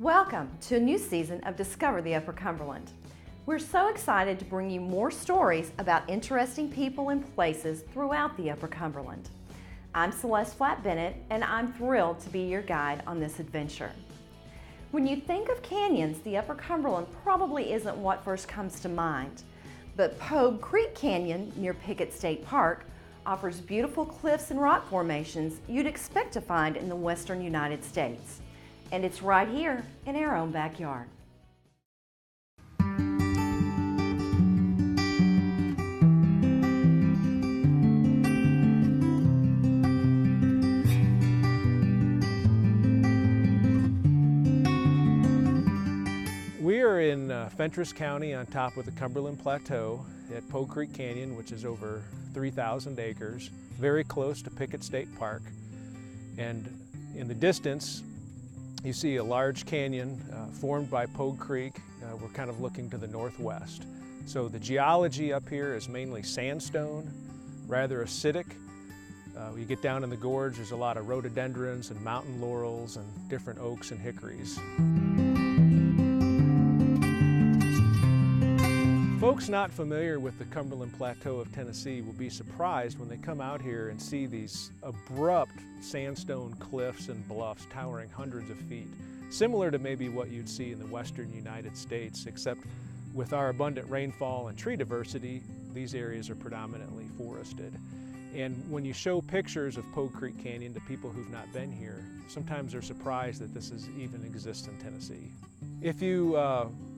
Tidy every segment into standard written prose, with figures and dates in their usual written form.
Welcome to a new season of Discover the Upper Cumberland. We're so excited to bring you more stories about interesting people and places throughout the Upper Cumberland. I'm Celeste Flatt-Bennett, and I'm thrilled to be your guide on this adventure. When you think of canyons, the Upper Cumberland probably isn't what first comes to mind, but Pogue Creek Canyon near Pickett State Park offers beautiful cliffs and rock formations you'd expect to find in the Western United States. And it's right here in our own backyard. We are in Fentress County on top of the Cumberland Plateau at Pogue Creek Canyon, which is over 3,000 acres, very close to Pickett State Park. And in the distance, you see a large canyon formed by Pogue Creek. We're kind of looking to the northwest. So the geology up here is mainly sandstone, rather acidic. You get down in the gorge, there's a lot of rhododendrons and mountain laurels and different oaks and hickories. Folks not familiar with the Cumberland Plateau of Tennessee will be surprised when they come out here and see these abrupt sandstone cliffs and bluffs towering hundreds of feet, similar to maybe what you'd see in the Western United States, except with our abundant rainfall and tree diversity, these areas are predominantly forested. And when you show pictures of Pogue Creek Canyon to people who've not been here, sometimes they're surprised that this even exists in Tennessee. If you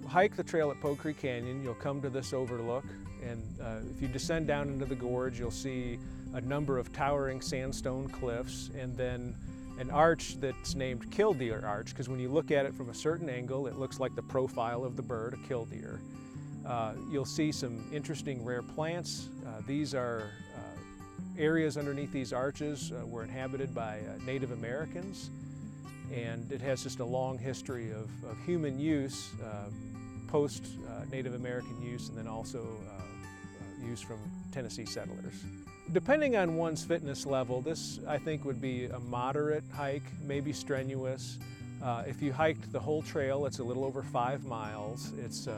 hike the trail at Pogue Creek Canyon, you'll come to this overlook, and if you descend down into the gorge, you'll see a number of towering sandstone cliffs and then an arch that's named killdeer arch, because when you look at it from a certain angle, it looks like the profile of the bird, a killdeer. You'll see some interesting rare plants. These are areas underneath these arches were inhabited by Native Americans, and it has just a long history of human use, post-Native American use, and then also use from Tennessee settlers. Depending on one's fitness level, this I think would be a moderate hike, maybe strenuous. If you hiked the whole trail, it's a little over 5 miles. It's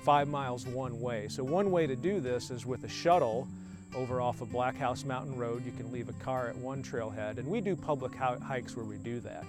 5 miles one way. So one way to do this is with a shuttle over off of Black House Mountain Road. You can leave a car at one trailhead, and we do public hikes where we do that.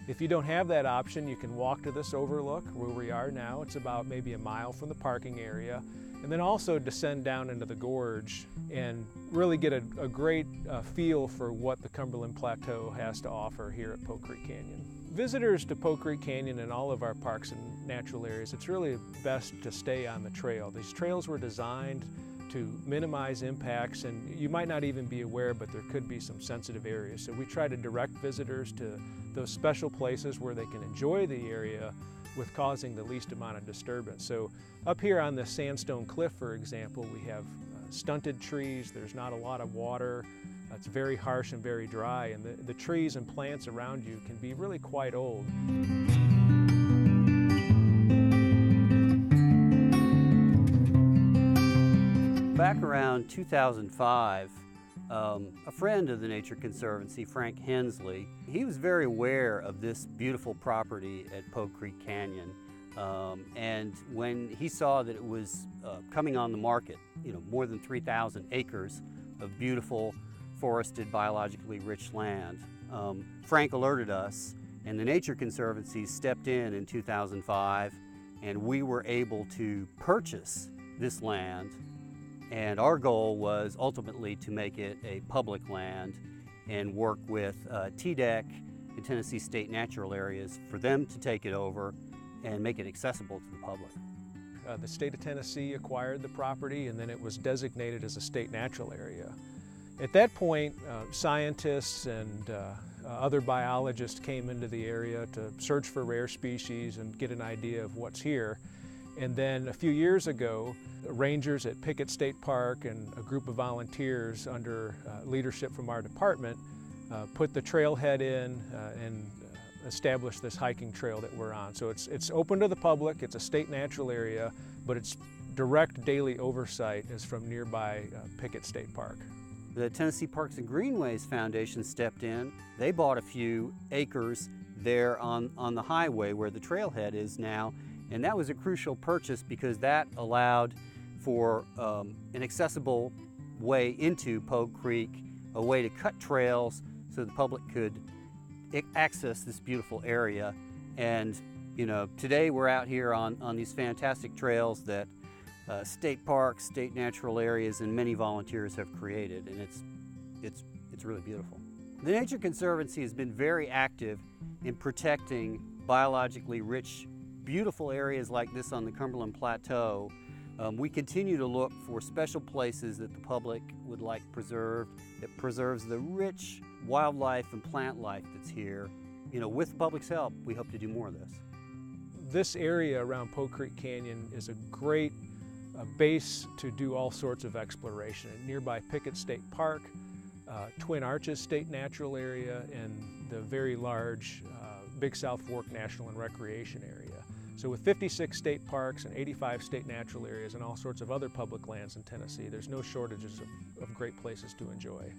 If you don't have that option, you can walk to this overlook where we are now. It's about maybe a mile from the parking area, and then also descend down into the gorge and really get a great feel for what the Cumberland Plateau has to offer here at Pogue Creek Canyon. Visitors to Pogue Creek Canyon and all of our parks and natural areas, it's really best to stay on the trail. These trails were designed to minimize impacts, and you might not even be aware, but there could be some sensitive areas. So we try to direct visitors to those special places where they can enjoy the area with causing the least amount of disturbance. So up here on this sandstone cliff, for example, we have stunted trees. There's not a lot of water. It's very harsh and very dry, and the trees and plants around you can be really quite old. Back around 2005, a friend of the Nature Conservancy, Frank Hensley, he was very aware of this beautiful property at Pogue Creek Canyon. And when he saw that it was coming on the market, more than 3,000 acres of beautiful, forested, biologically rich land, Frank alerted us, and the Nature Conservancy stepped in 2005, and we were able to purchase this land. And our goal was ultimately to make it a public land and work with TDEC and Tennessee State Natural Areas for them to take it over and make it accessible to the public. The state of Tennessee acquired the property, and then it was designated as a state natural area. At that point, scientists and other biologists came into the area to search for rare species and get an idea of what's here. And then a few years ago, rangers at Pickett State Park and a group of volunteers under leadership from our department put the trailhead in and established this hiking trail that we're on. So it's open to the public, it's a state natural area, but its direct daily oversight is from nearby Pickett State Park. The Tennessee Parks and Greenways Foundation stepped in. They bought a few acres there on the highway where the trailhead is now, and that was a crucial purchase because that allowed for an accessible way into Pogue Creek, a way to cut trails so the public could access this beautiful area. And you know, today we're out here on these fantastic trails that state parks, state natural areas, and many volunteers have created, and it's really beautiful. The Nature Conservancy has been very active in protecting biologically rich, beautiful areas like this on the Cumberland Plateau. We continue to look for special places that the public would like preserved, that preserves the rich wildlife and plant life that's here. You know, with the public's help, we hope to do more of this. This area around Pogue Creek Canyon is a great base to do all sorts of exploration. Nearby Pickett State Park, Twin Arches State Natural Area, and the very large Big South Fork National and Recreation Area. So with 56 state parks and 85 state natural areas and all sorts of other public lands in Tennessee, there's no shortages of great places to enjoy.